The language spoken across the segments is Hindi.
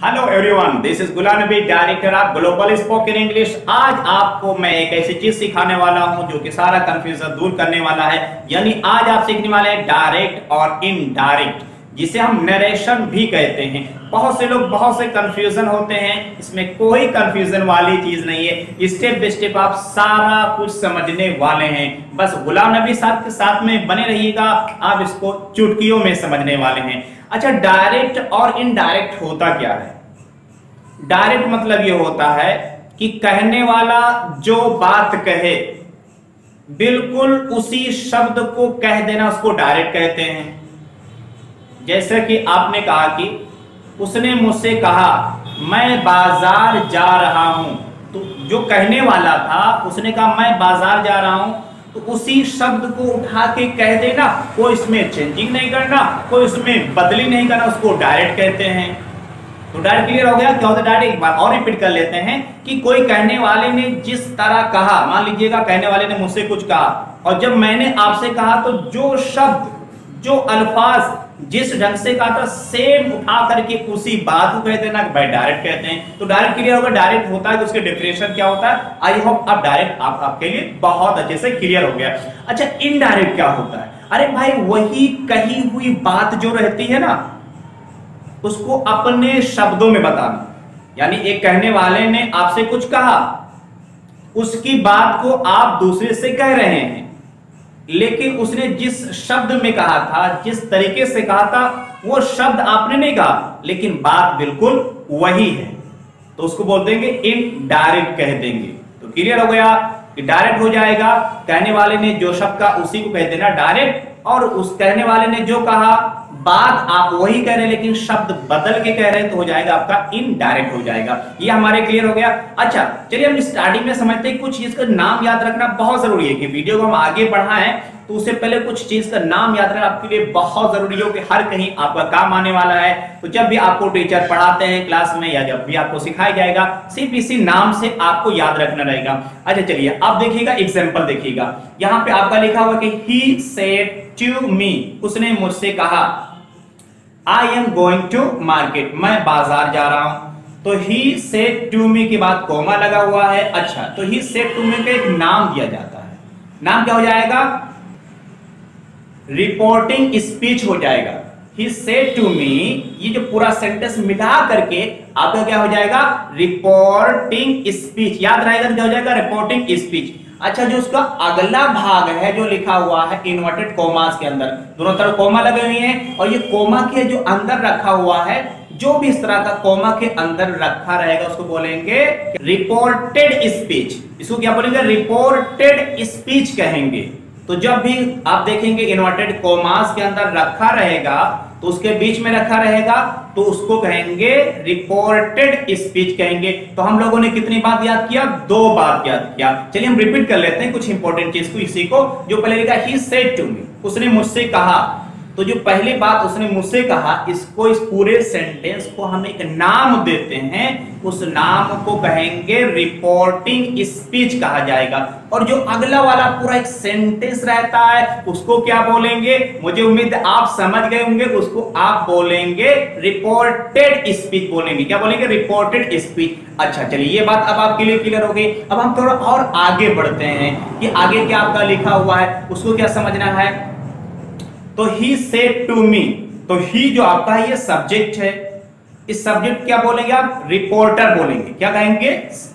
Hello everyone, this is Ghulam Nabi, director of global spoken English. आज आपको मैं एक ऐसी चीज सिखाने वाला हूं जो कि सारा कंफ्यूजन दूर करने वाला है। यानी आज आप सीखने वाले हैं डायरेक्ट और इनडायरेक्ट, जिसे हम नरेशन भी कहते हैं। बहुत से लोग बहुत से कंफ्यूजन होते हैं, इसमें कोई कंफ्यूजन वाली चीज नहीं है। स्टेप बाय स्टेप आप सारा कुछ समझने वाले हैं। बस गुलाम नबी साहब के साथ में बने रहिएगा, आप इसको चुटकियों में समझने वाले हैं। अच्छा, डायरेक्ट और इनडायरेक्ट होता क्या है? डायरेक्ट मतलब ये होता है कि कहने वाला जो बात कहे बिल्कुल उसी शब्द को कह देना, उसको डायरेक्ट कहते हैं। जैसे कि आपने कहा कि उसने मुझसे कहा मैं बाजार जा रहा हूं, तो जो कहने वाला था उसने कहा मैं बाजार जा रहा हूं, तो उसी शब्द को उठा के कह देना, कोई इसमें चेंजिंग नहीं करना, कोई उसमें बदली नहीं करना, उसको डायरेक्ट कहते हैं। तो डायरेक्ट क्लियर हो गया? क्या होता है डायरेक्ट? एक बार और रिपीट कर लेते हैं कि कोई कहने वाले ने जिस तरह कहा, मान लीजिएगा कहने वाले ने मुझसे कुछ कहा और जब मैंने आपसे कहा तो जो शब्द, जो अल्फाज जिस ढंग से कहा था सेम उठा करके उसी बात को कह देना, भाई डायरेक्ट कहते हैं। तो डायरेक्ट क्लियर होगा। डायरेक्ट होता है कि उसके डेफिनेशन क्या होता है। आई होप अब डायरेक्ट आपके लिए बहुत अच्छे से क्लियर हो गया। अच्छा, इनडायरेक्ट क्या होता है? अरे भाई, वही कही हुई बात जो रहती है ना, उसको अपने शब्दों में बताना। यानी एक कहने वाले ने आपसे कुछ कहा, उसकी बात को आप दूसरे से कह रहे हैं, लेकिन उसने जिस शब्द में कहा था, जिस तरीके से कहा था, वो शब्द आपने नहीं कहा, लेकिन बात बिल्कुल वही है, तो उसको बोल देंगे इनडायरेक्ट कह देंगे। तो क्लियर हो गया कि डायरेक्ट हो जाएगा, कहने वाले ने जो शब्द कहा उसी को कह देना डायरेक्ट, और उस कहने वाले ने जो कहा बात आप वही कह रहे हैं लेकिन शब्द बदल के कह रहे हैं, तो हो जाएगा आपका इनडायरेक्ट हो जाएगा। ये हमारे क्लियर हो गया। अच्छा चलिए हम स्टार्टिंग में समझते हैं। कुछ चीज का नाम याद रखना बहुत जरूरी है कि वीडियो को हम आगे बढ़ाएं तो उससे पहले कुछ चीज का नाम याद रखना आपके लिए बहुत जरूरी हो कि हर कहीं आपका काम आने वाला है। तो जब भी आपको टीचर पढ़ाते हैं क्लास में या जब भी आपको सिखाया जाएगा, सिर्फ इसी नाम से आपको याद रखना रहेगा। अच्छा चलिए आप देखिएगा, एग्जाम्पल देखिएगा। यहाँ पे आपका लिखा हुआ कि ही सेड टू मी, उसने मुझसे कहा I am going to market, मैं बाजार जा रहा हूं। तो ही सेड टू मी के बाद कोमा लगा हुआ है। अच्छा, तो ही सेड टू मी का एक नाम दिया जाता है। नाम क्या हो जाएगा? रिपोर्टिंग स्पीच हो जाएगा। ही सेड टू मी, ये जो पूरा सेंटेंस मिला करके आपका क्या हो जाएगा? Reporting speech. याद रहेगा क्या हो जाएगा? Reporting speech. अच्छा, जो उसका अगला भाग है जो लिखा हुआ है इन्वर्टेड कोमास के अंदर, दोनों तरफ कोमा लगे हुए हैं, और ये कोमा के जो अंदर रखा हुआ है, जो भी इस तरह का कोमा के अंदर रखा रहेगा उसको बोलेंगे रिपोर्टेड स्पीच। इसको क्या बोलेंगे? रिपोर्टेड स्पीच कहेंगे। तो जब भी आप देखेंगे इन्वर्टेड कोमास के अंदर रखा रहेगा, तो उसके बीच में रखा रहेगा, तो उसको कहेंगे रिपोर्टेड स्पीच कहेंगे। तो हम लोगों ने कितनी बात याद किया? 2 बात याद किया। चलिए हम रिपीट कर लेते हैं कुछ इंपॉर्टेंट चीज को, इसी को। जो पहले लिखा ही सेड टू मी, उसने मुझसे कहा, तो जो पहली बात उसने मुझसे कहा, इसको, इस पूरे सेंटेंस को हम एक नाम देते हैं, उस नाम को कहेंगे रिपोर्टिंग स्पीच कहा जाएगा। और जो अगला वाला पूरा एक सेंटेंस रहता है उसको क्या बोलेंगे? मुझे उम्मीद आप समझ गए होंगे, उसको आप बोलेंगे रिपोर्टेड स्पीच बोलेंगे। क्या बोलेंगे? Reported speech. अच्छा चलिए, ये बात अब आपके लिए क्लियर हो गई। अब हम थोड़ा और आगे बढ़ते हैं कि आगे क्या आपका लिखा हुआ है उसको क्या समझना है। तो ही सेड टू मी, तो ही जो आपका ये सब्जेक्ट है, इस सब्जेक्ट क्या बोलेंगे आप? रिपोर्टर बोलेंगे। क्या कहेंगे?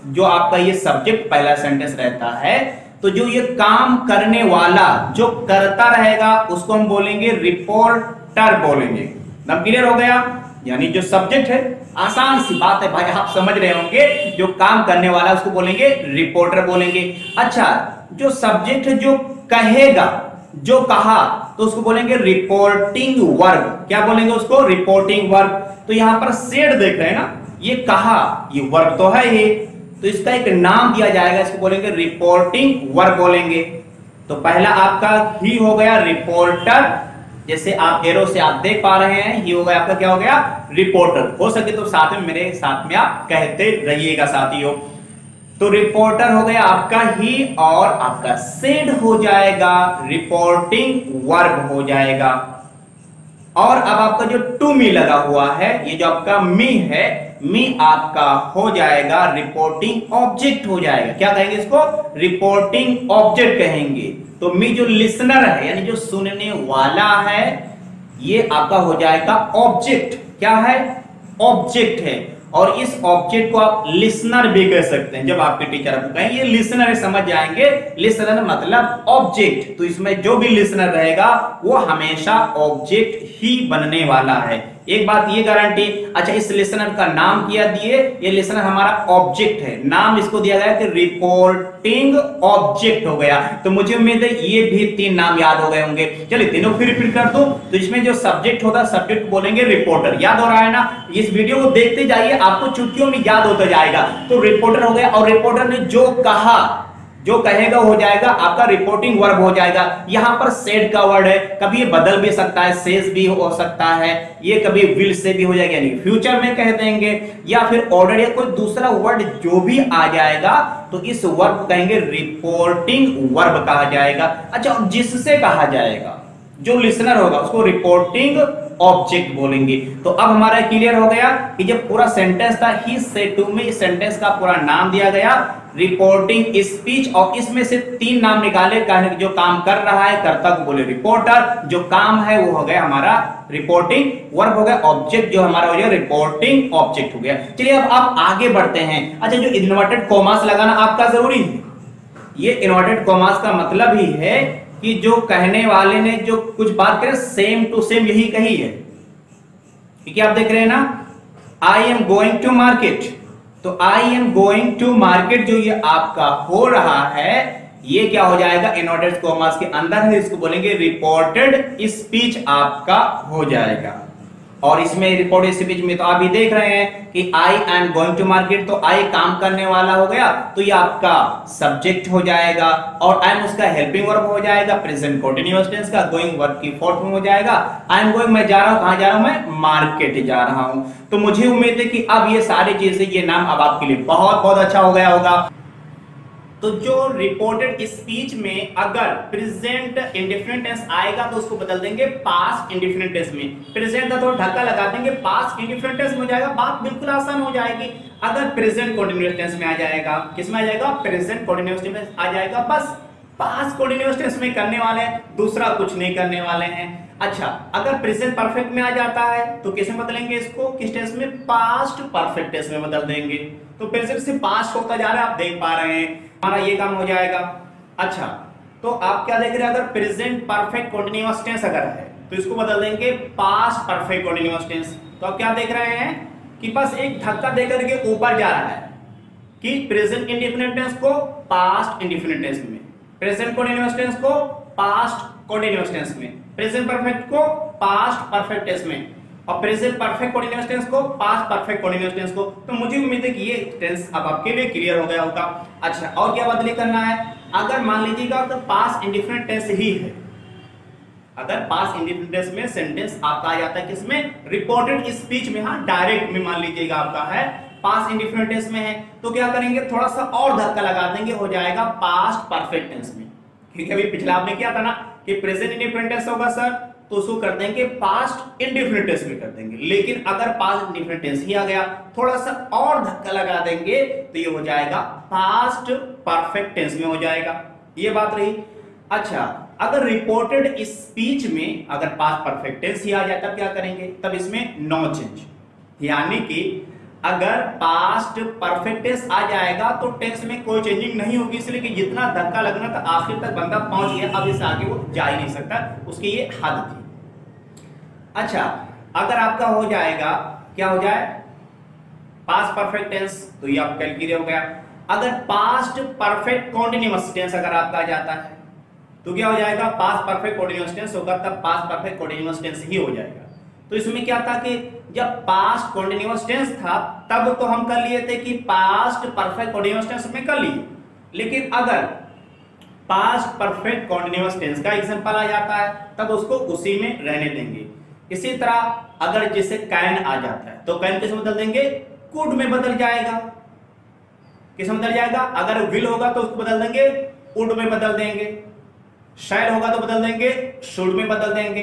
जो आपका ये सब्जेक्ट पहला सेंटेंस रहता है, तो जो ये काम करने वाला जो करता रहेगा उसको हम बोलेंगे रिपोर्टर बोलेंगे। नाम क्लियर हो गया? यानी जो सब्जेक्ट है, आसान सी बात है भाई, आप समझ रहे होंगे, जो काम करने वाला उसको बोलेंगे रिपोर्टर बोलेंगे। अच्छा, जो सब्जेक्ट जो कहेगा, जो कहा, तो उसको बोलेंगे रिपोर्टिंग वर्ब। क्या बोलेंगे उसको? Reporting verb. तो यहां पर सेड देख रहे हैं ना, ये कहा, ये वर्ब तो है ये, तो इसका एक नाम दिया जाएगा, इसको बोलेंगे रिपोर्टिंग वर्ब बोलेंगे। तो पहला आपका ही हो गया रिपोर्टर, जैसे आप एरो से आप देख पा रहे हैं, ये हो गया आपका क्या हो गया? रिपोर्टर। हो सके तो साथ में मेरे साथ में आप कहते रहिएगा साथियों। तो रिपोर्टर हो गया आपका ही, और आपका सेड हो जाएगा रिपोर्टिंग वर्ब हो जाएगा। और अब आपका जो टू मी लगा हुआ है, ये जो आपका मी है, मी आपका हो जाएगा रिपोर्टिंग ऑब्जेक्ट हो जाएगा। क्या कहेंगे इसको? रिपोर्टिंग ऑब्जेक्ट कहेंगे। तो मी जो लिसनर है यानी जो सुनने वाला है, ये आपका हो जाएगा ऑब्जेक्ट। क्या है? ऑब्जेक्ट है। और इस ऑब्जेक्ट को आप लिसनर भी कह सकते हैं। जब आपके टीचर आपको कहेंगे ये लिसनर है, समझ जाएंगे लिसनर मतलब ऑब्जेक्ट। तो इसमें जो भी लिसनर रहेगा वो हमेशा ऑब्जेक्ट ही बनने वाला है। एक बात ये गारंटी। अच्छा, इस लिसनर का नाम क्या दिए? ये लिसनर हमारा ऑब्जेक्ट है, नाम इसको दिया गया कि रिपोर्टिंग ऑब्जेक्ट हो गया। तो मुझे उम्मीद है ये भी 3 नाम याद हो गए होंगे। चलिए तीनों फिर रिपीट कर दो। तो इसमें जो सब्जेक्ट होता है, सब्जेक्ट बोलेंगे रिपोर्टर। याद हो रहा है ना? इस वीडियो को देखते जाइए, आपको चुटकियों में याद होता जाएगा। तो रिपोर्टर हो गया, और रिपोर्टर ने जो कहा, जो कहेगा हो जाएगा आपका रिपोर्टिंग वर्ब हो जाएगा। यहां पर सेड का वर्ड है, कभी ये बदल भी सकता है, सेज भी हो सकता है, ये कभी विल से भी हो जाएगा यानी फ्यूचर में कह देंगे, या फिर ऑर्डर या कोई दूसरा वर्ड जो भी आ जाएगा तो इस वर्ब को कहेंगे रिपोर्टिंग वर्ब कहा जाएगा। अच्छा, और जिससे कहा जाएगा, जो लिसनर होगा उसको रिपोर्टिंग ऑब्जेक्ट बोलेंगे। तो अब हमारा क्लियर हो गया कि जब पूरा सेंटेंस था ही सेड टू मी, इस सेंटेंस का पूरा नाम दिया गया रिपोर्टिंग स्पीच, और इसमें से 3 नाम निकाले। जो काम कर रहा है, कर्ता को बोले रिपोर्टर, जो काम है वो हो गया हमारा रिपोर्टिंग वर्ब हो गया, ऑब्जेक्ट जो हमारा हो गया रिपोर्टिंग ऑब्जेक्ट हो गया। चलिए अब आप आगे बढ़ते हैं। अच्छा, जो इन्वर्टेड कॉमास लगाना आपका जरूरी है। ये इन्वर्टेड कॉमास का मतलब ही है कि जो कहने वाले ने जो कुछ बात करे सेम टू सेम यही कही है। क्योंकि आप देख रहे हैं ना, I am going to market. तो I am going to market जो ये आपका हो रहा है, ये क्या हो जाएगा? इन्वर्टेड कॉमास के अंदर है, इसको बोलेंगे रिपोर्टेड स्पीच आपका हो जाएगा। और इसमें रिपोर्टेड स्पीच में तो आप भी देख रहे हैं कि I am going to market, तो आई काम करने वाला हो गया, तो ये आपका सब्जेक्ट हो जाएगा, और आई एम उसका हेल्पिंग वर्ब हो जाएगा, प्रेजेंट कंटीन्यूअस टेंस का, गोइंग वर्ब की फोर्थ में हो जाएगा। आई एम गोइंग, मैं जा रहा हूं, कहां जा रहा हूं? मैं मार्केट जा रहा हूं। तो मुझे उम्मीद है कि अब ये सारी चीजें, ये नाम अब आपके लिए बहुत बहुत अच्छा हो गया होगा। तो जो रिपोर्टेड स्पीच में अगर प्रेजेंट इंडेफिनिट टेंस आएगा तो उसको बदल देंगे पास्ट इंडेफिनिट टेंस में। प्रेजेंट का थोड़ा धक्का लगा देंगे, पास्ट इंडेफिनिट टेंस में हो जाएगा, बात बिल्कुल आसान हो जाएगी। अगर प्रेजेंट कंटीन्यूअस टेंस में आ जाएगा, किस में आ जाएगा? प्रेजेंट कंटीन्यूअस टेंस में आ जाएगा, बस पास्ट कंटीन्यूअस टेंस में करने वाले हैं, दूसरा कुछ नहीं करने वाले हैं। अच्छा, अगर प्रेजेंट परफेक्ट में आ जाता है तो किस में बदलेंगे इसको? किस टेंस में? पास्ट परफेक्ट टेंस में बदल देंगे। तो प्रेजेंट से पास्ट होता जा रहा है, आप देख पा रहे हैं, हमारा ये काम हो जाएगा। अच्छा, तो आप क्या देख रहे हैं? अगर प्रेजेंट परफेक्ट कंटीन्यूअस टेंस अगर है तो इसको बदल देंगे पास्ट परफेक्ट कंटीन्यूअस टेंस। तो आप क्या देख रहे हैं कि बस एक धक्का देकर के ऊपर जा रहा है कि प्रेजेंट इंडेफिनिट टेंस को पास्ट इंडेफिनिट टेंस में, प्रेजेंट कंटीन्यूअस टेंस को पास्ट कंटीन्यूअस टेंस में, प्रेजेंट परफेक्ट को पास्ट परफेक्ट टेंस में, और प्रेजेंट परफेक्ट कंटीन्यूअस टेंस को पास्ट परफेक्ट कंटीन्यूअस टेंस को। तो मुझे उम्मीद है कि ये टेंस अब आपके लिए क्लियर हो गया होगा। अच्छा, और क्या बदली करना है? अगर मान लीजिएगा तो पास्ट इंडेफिनिट टेंस ही है, अगर पास्ट इंडेफिनिट टेंस में सेंटेंस आपका आ जाता है किसमें? रिपोर्टेड स्पीच में, हाँ डायरेक्ट में मान लीजिएगा आपका है पास्ट इंडेफिनिट टेंस में है, तो क्या करेंगे? थोड़ा सा और धक्का लगा देंगे, हो जाएगा पास्ट परफेक्ट टेंस में। क्योंकि अभी पिछला आपने किया था ना कि प्रेजेंट इंडेफिनिट टेंस होगा सर, तो उसको कर देंगे पास्ट इंडेफिनिट टेंस में कर देंगे। लेकिन अगर पास्ट इंडेफिनिट टेंस ही आ गया, थोड़ा सा और धक्का लगा देंगे तो ये हो जाएगा पास्ट परफेक्ट टेंस में हो जाएगा। ये बात रही। अच्छा, अगर रिपोर्टेड स्पीच में अगर पास्ट परफेक्ट टेंस ही आ जाए तब क्या करेंगे? तब इसमें नो चेंज, यानी कि अगर पास्ट परफेक्ट टेंस आ जाएगा तो टेंस में कोई चेंजिंग नहीं होगी, इसलिए कि जितना धक्का लगना था आखिर तक बंदा पहुंच गया, अब इससे आगे वो जा ही नहीं सकता, उसकी ये हद थी। अच्छा, अगर आपका हो जाएगा, क्या हो जाए? पास्ट परफेक्ट टेंस, तो ये आपका क्लियर हो गया। अगर पास्ट परफेक्ट कंटीन्यूअस टेंस अगर आपका आ जाता है तो क्या हो जाएगा? पास्ट परफेक्ट कंटीन्यूअस टेंस होगा, तब पास्ट परफेक्ट कंटीन्यूअस टेंस ही हो जाएगा। तो इसमें क्या था कि जब पास्ट कंटीन्यूअस टेंस था तब तो हम कर लिए थे कि पास्ट परफेक्ट कंटीन्यूअस टेंस में कर लिए, लेकिन अगर पास्ट परफेक्ट कंटीन्यूअस टेंस का एग्जांपल आ जाता है तब उसको उसी में रहने देंगे। इसी तरह अगर जैसे कैन आ जाता है तो कैन किस में बदल देंगे? कुड में बदल जाएगा। किस में बदल जाएगा? अगर विल होगा तो उसको बदल देंगे वुड में बदल देंगे, शैल होगा तो बदल देंगे शुड में बदल देंगे।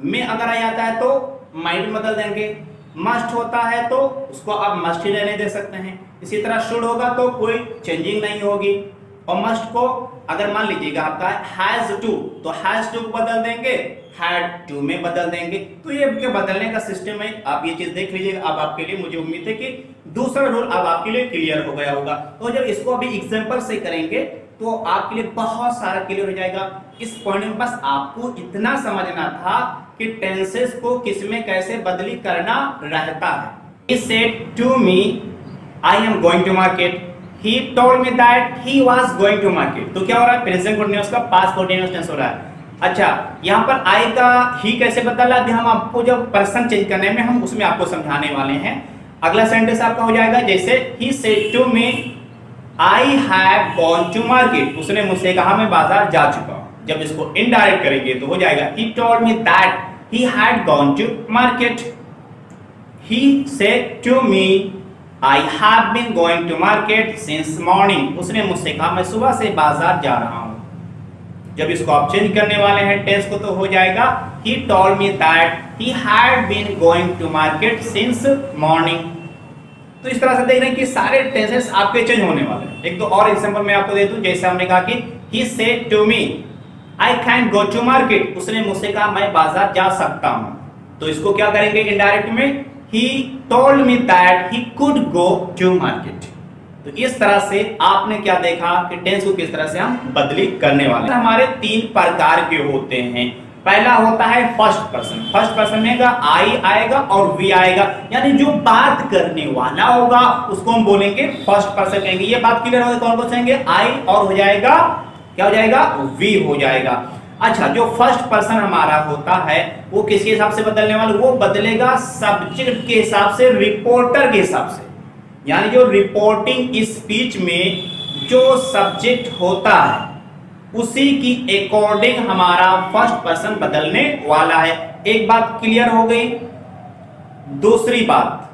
में अगर आ जाता है तो माइट बदल देंगे, मस्ट होता है तो उसको आप मस्ट ही रहने दे सकते हैं। इसी तरह शुड होगा तो कोई चेंजिंग नहीं होगी, और मस्ट को अगर मान लीजिएगा आपका हैज टू, तो हैज टू को बदल देंगे, हैड टू में बदल देंगे। तो ये के बदलने का सिस्टम है, आप ये चीज देख लीजिएगा। अब आपके लिए मुझे उम्मीद है कि दूसरा रूल अब आपके लिए क्लियर हो गया होगा। तो जब इसको अभी एग्जांपल से करेंगे तो आपके लिए बहुत सारा क्लियर हो जाएगा। इस पॉइंट में बस आपको इतना समझना था कि टेंसेस को किसमें कैसे बदली करना रहता है। He said to me, I am going to market. He told me that he was going to market. तो क्या हो रहा है, प्रेजेंट कंटीन्यूअस का पास्ट कंटीन्यूअस टेंस हो रहा है। अच्छा, यहाँ पर I का ही कैसे बदला, अभी हम आपको जब पर्सन चेंज करने में हम उसमें आपको समझाने वाले हैं। अगला सेंटेंस आपका हो जाएगा जैसे he said to me, I have gone to market. उसने मुझसे कहा मैं बाजार जा चुका हूं। जब इसको इनडायरेक्ट करेंगे तो हो जाएगा he told me that he had gone to market. He said to me, I have been going to market since morning. उसने मुझसे कहा मैं सुबह से बाजार जा रहा हूं। जब इसको आप चेंज करने वाले हैं टेंस को तो हो जाएगा he told me that he had been going to market since morning. तो इस तरह से देख रहे हैं कि सारे टेंसेस आपके चेंज होने वाले हैं। एक दो और एग्जांपल मैं आपको दे दूं, जैसे हमने कहा कि he said to me, I can go to market. उसने मुझसे कहा मैं बाजार जा सकता हूं। तो इसको क्या करेंगे इंडायरेक्ट में, he told me that he could go to market. तो इस तरह से आपने क्या देखा कि टेंस को किस तरह से हम बदली करने वाले हैं। हमारे तीन प्रकार के होते हैं। पहला होता है फर्स्ट पर्सन। फर्स्ट पर्सन में आई आएगा और वी आएगा, यानी जो बात करने वाला होगा उसको हम बोलेंगे फर्स्ट पर्सन कहेंगे। ये बात क्लियर होगी, कौन कौन कहेंगे, आई और हो जाएगा क्या हो जाएगा, वी हो जाएगा। अच्छा, जो फर्स्ट पर्सन हमारा होता है वो किसके हिसाब से बदलने वाला, वो बदलेगा सब्जेक्ट के हिसाब से, रिपोर्टर के हिसाब से। यानी जो रिपोर्टिंग स्पीच में जो सब्जेक्ट होता है उसी की अकॉर्डिंग हमारा फर्स्ट पर्सन बदलने वाला है। एक बात क्लियर हो गई। दूसरी बात,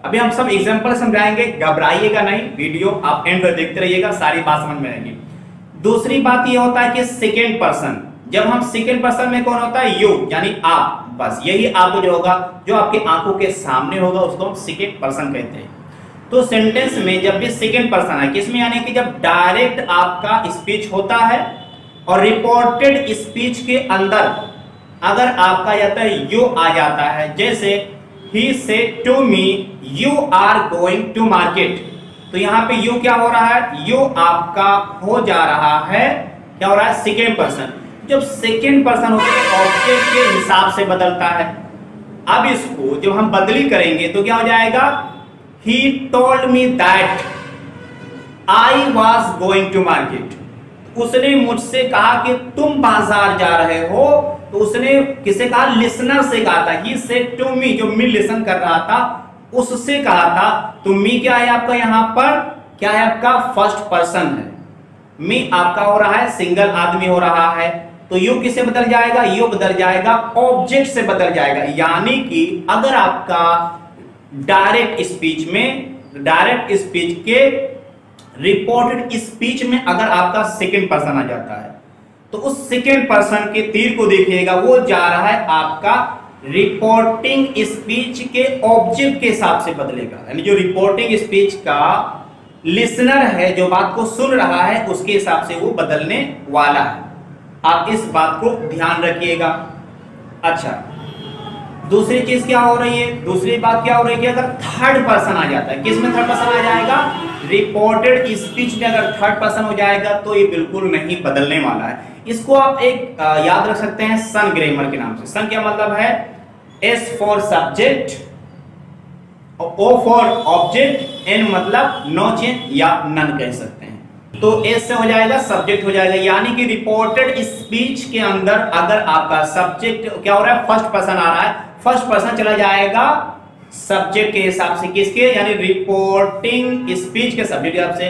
अभी हम सब एग्जांपल समझाएंगे, घबराइएगा नहीं, वीडियो आप एंड तक देखते रहिएगा, सारी बात समझ में आएगी। दूसरी बात ये होता है कि सेकेंड पर्सन, जब हम सेकेंड पर्सन में कौन होता है, यू यानी आप, बस यही आप जो होगा जो आपकी आंखों के सामने होगा उसको हम सेकेंड पर्सन कहते हैं। तो सेंटेंस में जब भी सेकेंड पर्सन है किसमें, यानी कि जब डायरेक्ट आपका स्पीच होता है और रिपोर्टेड स्पीच के अंदर अगर आपका जाता है यू आ जाता है, जैसे he said to me you are going to market. तो यहाँ पे यू क्या हो रहा है, यू आपका हो जा रहा है, क्या हो रहा है, सेकेंड पर्सन। जब सेकेंड पर्सन होता है ऑब्जेक्ट के हिसाब से बदलता है। अब इसको जब हम बदली करेंगे तो क्या हो जाएगा, he told me that I was going to market. उसने मुझसे कहा कि तुम बाजार जा रहे हो। तो उसने किसे कहा, लिसनर से कहा था। he said to me, जो मी लिसन कर रहा था उससे कहा था। तो मी क्या है आपका, यहाँ पर क्या है आपका, फर्स्ट पर्सन है। मी आपका हो रहा है सिंगल आदमी हो रहा है। तो यू किससे बदल जाएगा, यू बदल जाएगा ऑब्जेक्ट से बदल जाएगा। यानी कि अगर आपका डायरेक्ट स्पीच में, डायरेक्ट स्पीच के रिपोर्टेड स्पीच में अगर आपका सेकेंड पर्सन आ जाता है तो उस सेकेंड पर्सन के तीर को देखिएगा, वो जा रहा है आपका रिपोर्टिंग स्पीच के ऑब्जेक्ट के हिसाब से बदलेगा। यानी जो रिपोर्टिंग स्पीच का लिसनर है, जो बात को सुन रहा है, उसके हिसाब से वो बदलने वाला है। आप इस बात को ध्यान रखिएगा। अच्छा, दूसरी चीज क्या हो रही है, दूसरी बात क्या हो रही है कि अगर थर्ड पर्सन आ जाता है, किस में थर्ड पर्सन आ जाएगा, रिपोर्टेड स्पीच में अगर थर्ड पर्सन हो जाएगा तो ये बिल्कुल नहीं बदलने वाला है। इसको आप एक याद रख सकते हैं सन ग्रामर के नाम से। सन क्या मतलब है, S for subject, O for object, N मतलब नो चेंज या नन कह सकते हैं। तो एस से हो जाएगा सब्जेक्ट हो जाएगा। यानी कि रिपोर्टेड स्पीच के अंदर अगर आपका सब्जेक्ट क्या हो रहा है, फर्स्ट पर्सन आ रहा है, फर्स्ट पर्सन चला जाएगा सब्जेक्ट के हिसाब से, किसके, यानी रिपोर्टिंग स्पीच के सब्जेक्ट के हिसाब से।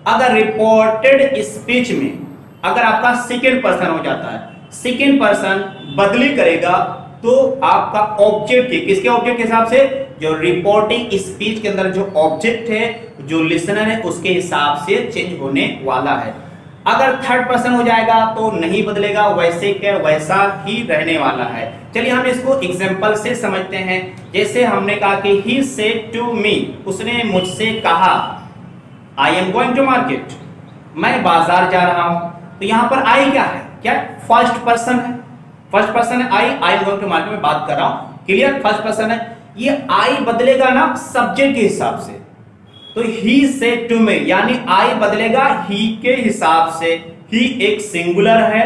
अगर रिपोर्टेड स्पीच में अगर आपका सेकेंड पर्सन हो जाता है, सेकेंड पर्सन बदली करेगा तो आपका ऑब्जेक्ट के, किसके ऑब्जेक्ट के हिसाब से, जो रिपोर्टिंग स्पीच के अंदर जो ऑब्जेक्ट है, जो लिसनर है, उसके हिसाब से चेंज होने वाला है। अगर थर्ड पर्सन हो जाएगा तो नहीं बदलेगा, वैसे क्या वैसा ही रहने वाला है। चलिए हम इसको एग्जांपल से समझते हैं। जैसे हमने कहा कि ही सेड टू मी, उसने मुझसे कहा, I am going to market, मैं बाजार जा रहा हूं। तो यहां पर आई क्या है, क्या फर्स्ट पर्सन है, फर्स्ट पर्सन है I am going to market में बात कर रहा हूं, क्लियर, फर्स्ट पर्सन है। ये आई बदलेगा ना सब्जेक्ट के हिसाब से, तो ही सेड टू मी यानी आई बदलेगा ही के हिसाब से। ही एक सिंगुलर है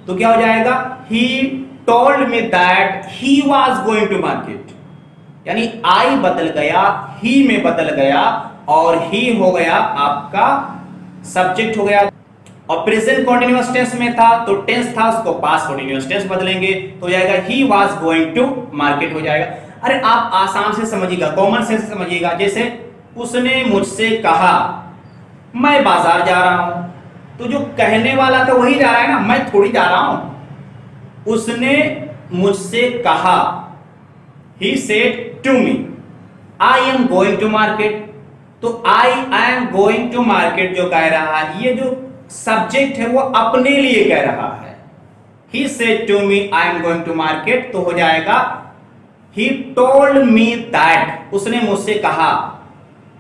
तो क्या हो जाएगा, he told me that he was going to market, यानी आई बदल गया, ही में बदल गया और ही हो गया आपका सब्जेक्ट हो गया। और प्रेजेंट कॉन्टिन्यूअस टेंस में था तो टेंस था, उसको पास्ट कॉन्टिन्यूअस टेंस बदलेंगे तो हो जाएगा he was going to market हो जाएगा। अरे आप आसान से समझिएगा, कॉमन सेंस से समझिएगा। जैसे उसने मुझसे कहा मैं बाजार जा रहा हूं, तो जो कहने वाला था वही जा रहा है ना, मैं थोड़ी जा रहा हूं। उसने मुझसे कहा, he said to me I am going to market, तो I am going to market जो कह रहा है, ये जो सब्जेक्ट है वो अपने लिए कह रहा है। He said to me I am going to market तो हो जाएगा ही टोल्ड मी दैट, उसने मुझसे कहा,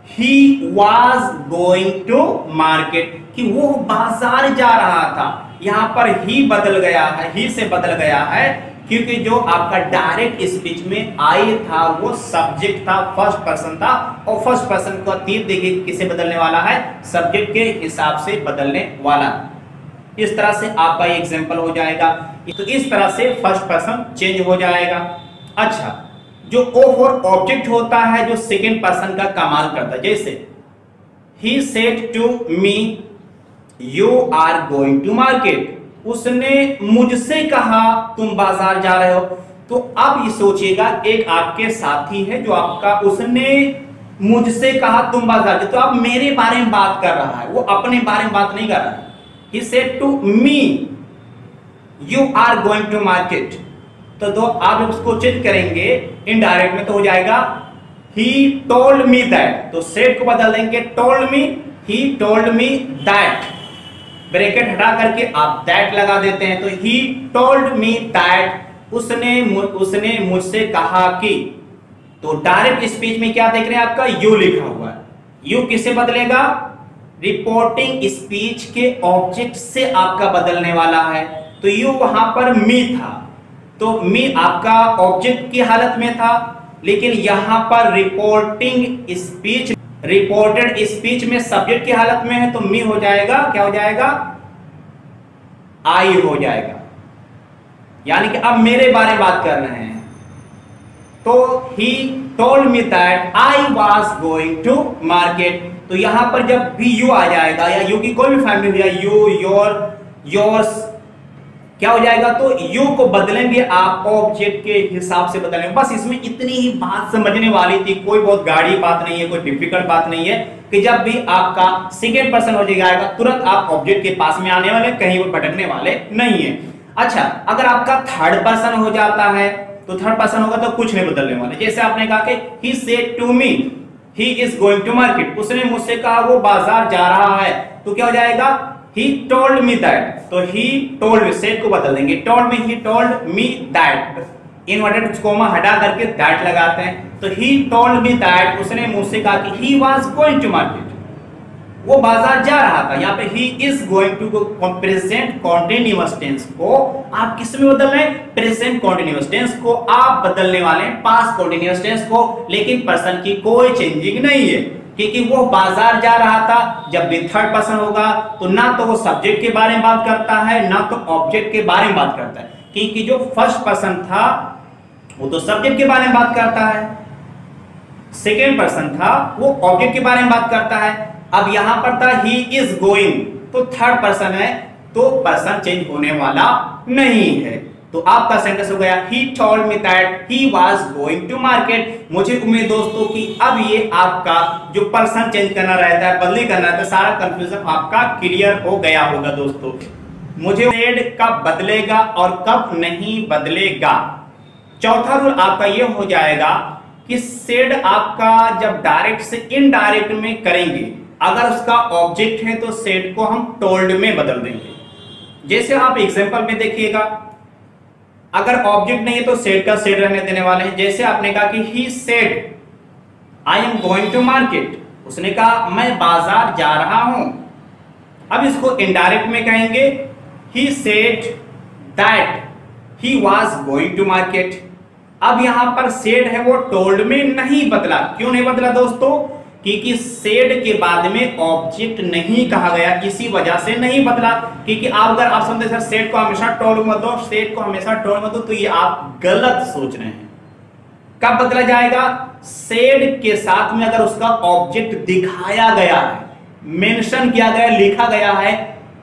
he was going to market, कि वो बाजार जा रहा था। यहां पर ही बदल गया है, ही से बदल गया है, क्योंकि जो आपका डायरेक्ट स्पीच में आई था वो सब्जेक्ट था, फर्स्ट पर्सन था, और फर्स्ट पर्सन का तीर देखिए किसे बदलने वाला है, सब्जेक्ट के हिसाब से बदलने वाला। इस तरह से आपका ये एग्जांपल हो जाएगा। तो इस तरह से फर्स्ट पर्सन चेंज हो जाएगा। अच्छा, जो ओ फॉर ऑब्जेक्ट होता है जो सेकेंड पर्सन का कमाल करता है, जैसे he said to me you are going to market, उसने मुझसे कहा तुम बाजार जा रहे हो। तो अब ये सोचिएगा, एक आपके साथी है जो आपका, उसने मुझसे कहा तुम बाजार जा, तो अब मेरे बारे में बात कर रहा है, वो अपने बारे में बात नहीं कर रहा है। He said to me you are going to market, तो दो आप उसको चेंज करेंगे इनडायरेक्ट में तो हो जाएगा ही टोल्ड मी दैट, तो सेड को बदल देंगे told me, he told me that, bracket हटा करके आप दैट लगा देते हैं, तो ही टोल्ड मी दैट, उसने मुझसे कहा कि, तो डायरेक्ट स्पीच में क्या देख रहे हैं आपका यू लिखा हुआ है। यू किसे बदलेगा, रिपोर्टिंग स्पीच के ऑब्जेक्ट से आपका बदलने वाला है। तो यू वहां पर मी था, तो मी आपका ऑब्जेक्ट की हालत में था, लेकिन यहां पर रिपोर्टिंग स्पीच, रिपोर्टेड स्पीच में सब्जेक्ट की हालत में है, तो मी हो जाएगा, क्या हो जाएगा, आई हो जाएगा, यानी कि अब मेरे बारे में बात कर रहे हैं। तो he told me that I was going to market, तो यहां पर जब भी यू आ जाएगा या यू की कोई भी फैमिली है, यू, योर, योर्स, क्या हो जाएगा, तो यू को बदलेंगे आप ऑब्जेक्ट के हिसाब से बदलेंगे। बस इसमें इतनी ही बात समझने वाली थी, कोई बहुत गाढ़ी बात नहीं है, कोई डिफिकल्ट बात नहीं है, कि जब भी आपका सेकेंड पर्सन हो जाएगा तुरंत आप ऑब्जेक्ट के पास में आने वाले, कहीं वो भटकने वाले नहीं है। अच्छा, अगर आपका थर्ड पर्सन हो जाता है, तो थर्ड पर्सन होगा तो कुछ नहीं बदलने वाले। जैसे आपने कहा कि he said to me he is going to market, उसने मुझसे कहा वो बाजार जा रहा है, तो क्या हो जाएगा, he told me that, तो he told me, सेड को बदल देंगे told me, he told me that, inverted comma हटा करके that लगाते हैं, तो he told me that, उसने मुझसे कहा कि he was going to market, वो बाजार जा रहा था। यहाँ पे he is going to को प्रेजेंट कॉन्टिन्यूअस टेंस को आप किस में बदल रहे हैं, प्रेजेंट कॉन्टिन्यूअस टेंस को आप बदलने वाले हैं पास्ट कॉन्टिन्यूअस टेंस को, लेकिन पर्सन की कोई चेंजिंग नहीं है, क्योंकि वो बाजार जा रहा था। जब भी थर्ड पर्सन होगा तो ना तो वो सब्जेक्ट के बारे में बात करता है, ना तो ऑब्जेक्ट के बारे में बात करता है, क्योंकि जो फर्स्ट पर्सन था वो तो सब्जेक्ट के बारे में बात करता है, सेकेंड पर्सन था वो ऑब्जेक्ट के बारे में बात करता है। अब यहां पर था ही इज गोइंग, तो थर्ड पर्सन है, तो पर्सन चेंज होने वाला नहीं है। तो आपका सेंटेंस हो गया he told me that he was going to market। मुझे उम्मीद दोस्तों कि अब ये आपका जो पर्सन चेंज करना रहता है, बदली करना रहता है, सारा कंफ्यूजन आपका क्लियर हो गया होगा दोस्तों। मुझे सेड कब बदलेगा और कब नहीं बदलेगा। चौथा रूल आपका ये हो जाएगा कि सेड आपका जब डायरेक्ट से इनडायरेक्ट में करेंगे अगर उसका ऑब्जेक्ट है तो सेड को हम टोल्ड में बदल देंगे। जैसे आप एग्जांपल में देखिएगा, अगर ऑब्जेक्ट नहीं है तो सेड का सेड रहने देने वाले हैं। जैसे आपने कहा कि he said I am going to market, उसने कहा मैं बाजार जा रहा हूं। अब इसको इनडायरेक्ट में कहेंगे he said that he was going to market. अब यहां पर सेड है वो टोल्ड में नहीं बदला। क्यों नहीं बदला दोस्तों? क्योंकि सेड के बाद में ऑब्जेक्ट नहीं कहा गया, इसी वजह से नहीं बदला। क्योंकि अगर आप समझे सर सेड को हमेशा टोल्ड मत दो, सेड को हमेशा टोल्ड मत दो, तो ये आप गलत सोच रहे हैं। कब बदला जाएगा? सेड के साथ में अगर उसका ऑब्जेक्ट दिखाया गया है, मेंशन किया गया, लिखा गया है,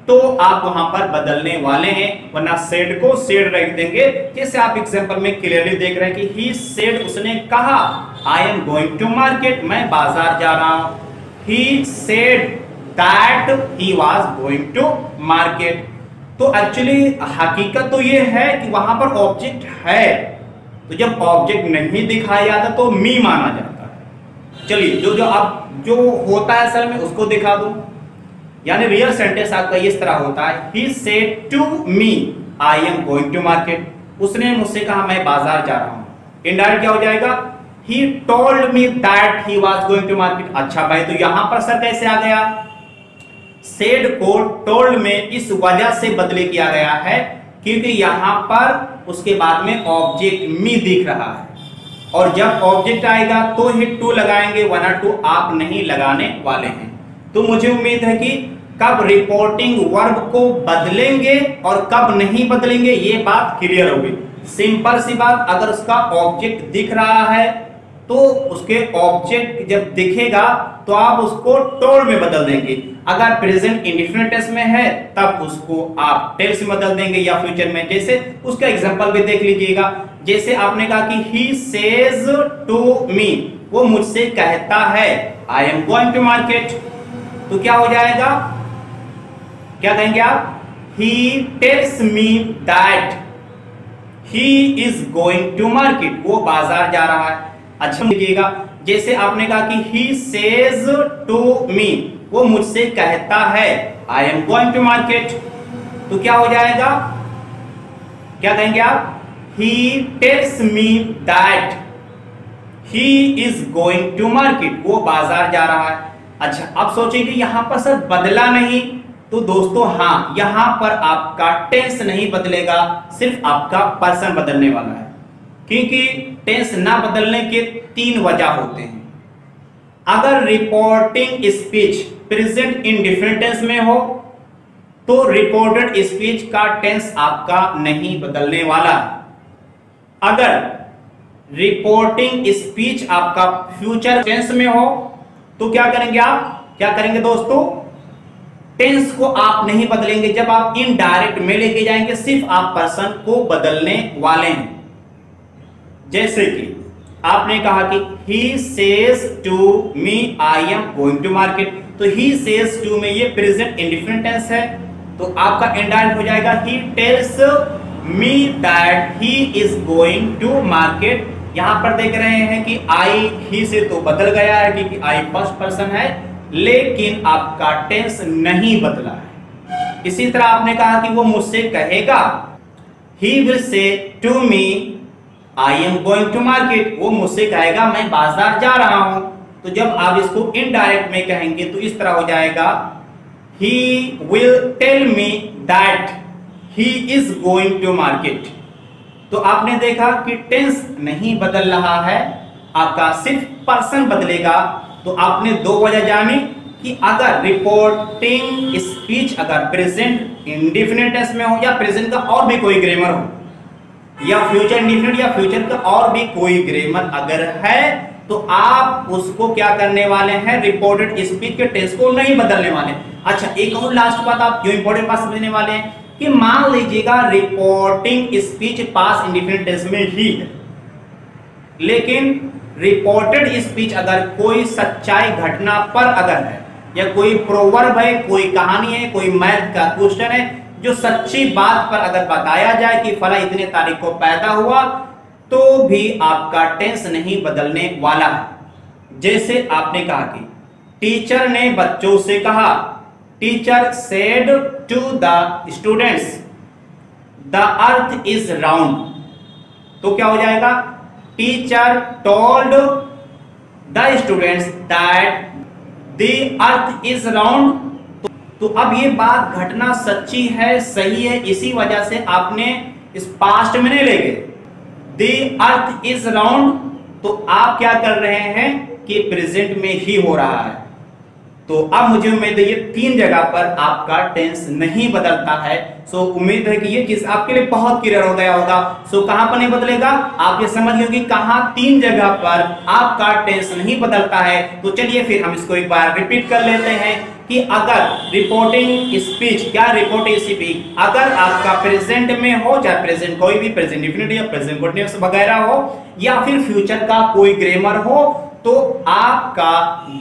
तो आप वहां पर बदलने वाले हैं, वरना सेड को सेड रख देंगे। जैसे आप एग्जांपल में क्लियरली देख रहे हैं कि ही सेड, उसने कहा I am going to market, मैं बाजार जा रहा हूं। He said that he was going to market. तो एक्चुअली हकीकत तो ये है कि वहां पर ऑब्जेक्ट है, तो जब ऑब्जेक्ट नहीं दिखाया जाता तो मी माना जाता है। चलिए जो होता है असल में उसको दिखा दूं। यानी रियल सेंटेंस आपका इस तरह होता है, he said to me I am going to market, उसने मुझसे कहा मैं बाजार जा रहा हूं। इनडायरेक्ट क्या हो जाएगा? He told me that he was going to market. अच्छा भाई, तो यहां पर सर कैसे आ गया? सेड को टोल्ड में इस वजह से बदले किया गया है क्योंकि यहां पर उसके बाद में ऑब्जेक्ट मी दिख रहा है, और जब ऑब्जेक्ट आएगा तो ही टू लगाएंगे, वरना टू आप नहीं लगाने वाले हैं। तो मुझे उम्मीद है कि कब रिपोर्टिंग वर्ब को बदलेंगे और कब नहीं बदलेंगे ये बात क्लियर होगी। सिंपल सी बात, अगर उसका ऑब्जेक्ट दिख रहा है तो उसके ऑब्जेक्ट जब दिखेगा तो आप उसको टोल्ड में बदल देंगे। अगर प्रेजेंट इंडेफिनिट टेंस में है तब उसको आप टेंस में बदल देंगे या फ्यूचर में। जैसे उसका एग्जांपल भी देख लीजिएगा। जैसे आपने कहा कि ही सेज टू मी, वो मुझसे कहता है I am going to market, तो क्या हो जाएगा? क्या कहेंगे आप? He tells me that he is going to market, वो बाजार जा रहा है। अच्छा लिखिएगा, जैसे आपने कहा कि ही सेज टू मी, वो मुझसे कहता है I am going to market, तो क्या हो जाएगा? क्या कहेंगे आप? He tells me that he is going to market, वो बाजार जा रहा है। अच्छा, अब सोचिए कि यहां पर सर बदला नहीं, तो दोस्तों हाँ, यहां पर आपका टेंस नहीं बदलेगा, सिर्फ आपका पर्सन बदलने वाला है। क्योंकि टेंस ना बदलने के 3 वजह होते हैं। अगर reporting speech present indefinite tense में हो तो रिपोर्टेड स्पीच का टेंस आपका नहीं बदलने वाला। अगर रिपोर्टिंग स्पीच आपका फ्यूचर टेंस में हो तो क्या करेंगे आप? क्या करेंगे दोस्तों? टेंस को आप नहीं बदलेंगे, जब आप इनडायरेक्ट में लेके जाएंगे सिर्फ आप पर्सन को बदलने वाले हैं। जैसे कि आपने कहा कि he says to me I am going to market, तो ही सेज टू में ये प्रेजेंट इंडेफिनिट टेंस है, तो आपका इनडायरेक्ट हो जाएगा he tells me that he is going to market. यहां पर देख रहे हैं कि आई ही से तो बदल गया है क्योंकि आई फर्स्ट पर्सन है, लेकिन आपका टेंस नहीं बदला है। इसी तरह आपने कहा कि वो मुझसे कहेगा he will say to me I am going to market, वो मुझसे कहेगा मैं बाजार जा रहा हूं। तो जब आप इसको इनडायरेक्ट में कहेंगे तो इस तरह हो जाएगा he will tell me that he is going to market. तो आपने देखा कि टेंस नहीं बदल रहा है, आपका सिर्फ पर्सन बदलेगा। तो आपने 2 वजह जानी कि अगर रिपोर्टिंग स्पीच अगर प्रेजेंट इंडेफिनिट टेंस में हो या प्रेजेंट का और भी कोई ग्रामर हो या फ्यूचर इंडेफिनिट या फ्यूचर का और भी कोई ग्रामर अगर है तो आप उसको क्या करने वाले हैं? रिपोर्टेड स्पीच के टेंस को नहीं बदलने वाले। अच्छा, एक और लास्ट बात आप जो इंपॉर्टेंट बात समझने वाले हैं कि मान लीजिएगा reporting speech past indefinite tense में ही है, लेकिन रिपोर्टेड स्पीच अगर कोई सच्चाई घटना पर अगर है या कोई प्रोवर्ब है, कोई कहानी है, कोई मैथ का क्वेश्चन है जो सच्ची बात पर अगर बताया जाए कि फला इतने तारीख को पैदा हुआ, तो भी आपका टेंस नहीं बदलने वाला है। जैसे आपने कहा कि टीचर ने बच्चों से कहा, teacher said to the students the earth is round. तो क्या हो जाएगा, teacher told the students that the earth is round. तो अब ये बात घटना सच्ची है, सही है, इसी वजह से आपने इस पास्ट में नहीं ले गए। द अर्थ इज राउंड, तो आप क्या कर रहे हैं कि प्रेजेंट में ही हो रहा है। तो अब मुझे उम्मीद है ये 3 जगह पर आपका टेंस नहीं बदलता है। सो उम्मीद है कि ये चीज आपके लिए बहुत क्लियर हो गया होगा। सो कहां पर नहीं बदलेगा, आप ये समझ गए कि कहां 3 जगह पर आपका टेंस नहीं बदलता है। तो चलिए फिर हम इसको एक बार रिपीट कर लेते हैं कि अगर रिपोर्टिंग स्पीच, क्या रिपोर्टिंग स्पीच अगर आपका प्रेजेंट में हो, चाहे प्रेजेंट कोई भी, प्रेजेंट इंडेफिनिट या प्रेजेंट कंटीन्यूअस वगैरह हो, या फिर फ्यूचर का कोई ग्रामर हो, तो आपका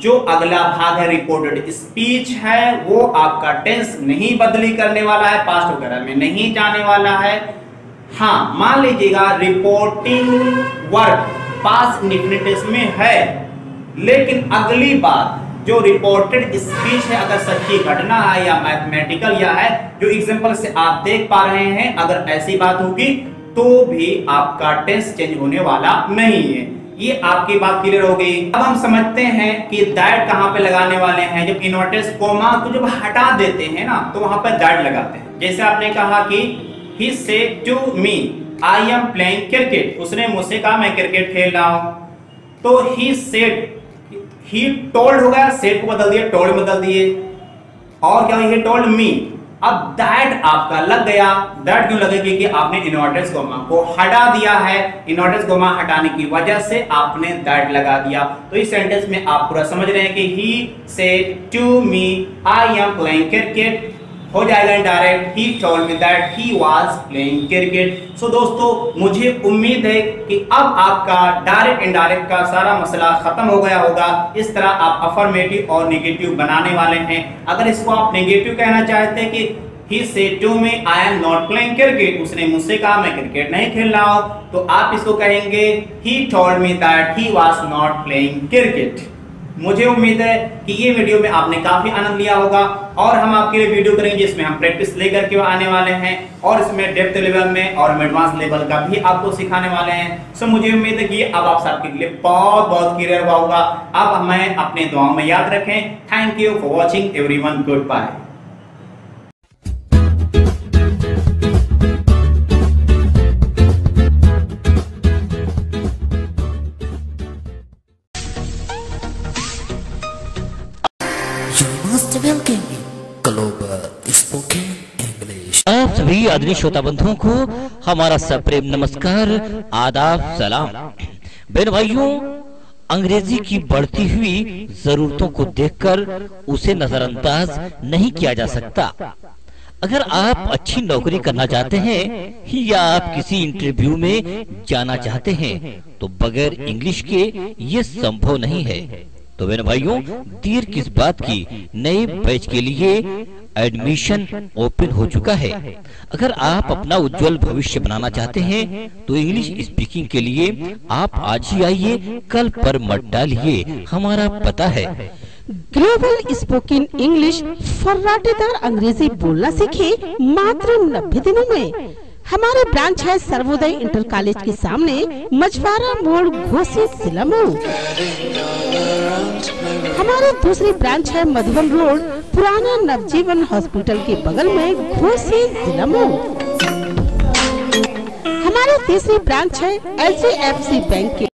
जो अगला भाग है रिपोर्टेड स्पीच है वो आपका टेंस नहीं बदली करने वाला है, पास्ट वगैरह में नहीं जाने वाला है। हाँ, मान लीजिएगा रिपोर्टिंग वर्ब पास्ट इंडेफिनिट में है, लेकिन अगली बात जो रिपोर्टेड स्पीच है अगर सच्ची घटना है या मैथमेटिकल या है, जो एग्जांपल से आप देख पा रहे हैं, अगर ऐसी बात होगी तो भी आपका टेंस चेंज होने वाला नहीं है। ये आपकी बात क्लियर हो गई। अब हम समझते हैं कि दैट कहां पे लगाने वाले हैं। जब इन्वर्टेड कोमा को जब हटा देते हैं ना, तो वहां पर दैट लगाते हैं। जैसे आपने कहा कि he said to me I am playing cricket, उसने मुझसे कहा मैं क्रिकेट खेल रहा हूं। तो ही सेड, ही टोल्ड हो गया, सेड को बदल दिए, टोल्ड बदल दिए, और क्या ही टोल्ड मी। अब दैट आपका लग गया। दैट क्यों लगे, क्योंकि आपने इन्वर्टेड कोमा को हटा दिया है। इन्वर्टेड कोमा हटाने की वजह से आपने दैट लगा दिया। तो इस सेंटेंस में आप पूरा समझ रहे हैं कि he said to me I am playing cricket, हो जाएगा indirect he told me that he was playing cricket. So दोस्तों, मुझे उम्मीद है कि अब आपका डायरेक्ट इनडायरेक्ट का सारा मसला खत्म हो गया होगा। इस तरह आप अफर्मेटिव और नेगेटिव बनाने वाले हैं। अगर इसको आप नेगेटिव कहना चाहते हैं कि he said to me I am not playing cricket, उसने मुझसे कहा मैं क्रिकेट नहीं खेल रहा हूं, तो आप इसको कहेंगे ही told me that he was not playing cricket. मुझे उम्मीद है कि ये वीडियो में आपने काफी आनंद लिया होगा, और हम आपके लिए वीडियो करेंगे जिसमें हम प्रैक्टिस लेकर के आने वाले हैं, और इसमें डेप्थ लेवल में और एडवांस लेवल का भी आपको सिखाने वाले हैं। सो मुझे उम्मीद है कि अब आप सबके लिए बहुत बहुत क्लियर हुआ होगा। अब हमें अपने दुआओं में याद रखें। Thank you for watching everyone, goodbye. आप सभी आदरणीय श्रोता बंधुओं को हमारा सप्रेम नमस्कार, आदाब, सलाम। बहन भाइयों, अंग्रेजी की बढ़ती हुई जरूरतों को देखकर उसे नजरअंदाज नहीं किया जा सकता। अगर आप अच्छी नौकरी करना चाहते हैं या आप किसी इंटरव्यू में जाना चाहते हैं, तो बगैर इंग्लिश के ये संभव नहीं है। तो बहन भाइयों, देर किस बात की, नए बैच के लिए एडमिशन ओपन हो चुका है। अगर आप अपना उज्जवल भविष्य बनाना चाहते हैं तो इंग्लिश स्पीकिंग के लिए आप आज ही आइए, कल पर मत डालिए। हमारा पता है ग्लोबल स्पोकन इंग्लिश, फर्राटेदार अंग्रेजी बोलना सीखे मात्र 90 दिनों में। हमारे ब्रांच है सर्वोदय इंटर कॉलेज के सामने, मछुआरा मोड़, घोसी, जिला मऊ। हमारी दूसरी ब्रांच है मधुबन रोड, पुराना नवजीवन हॉस्पिटल के बगल में, घोसी, जिला मऊ। हमारी तीसरी ब्रांच है HDFC बैंक के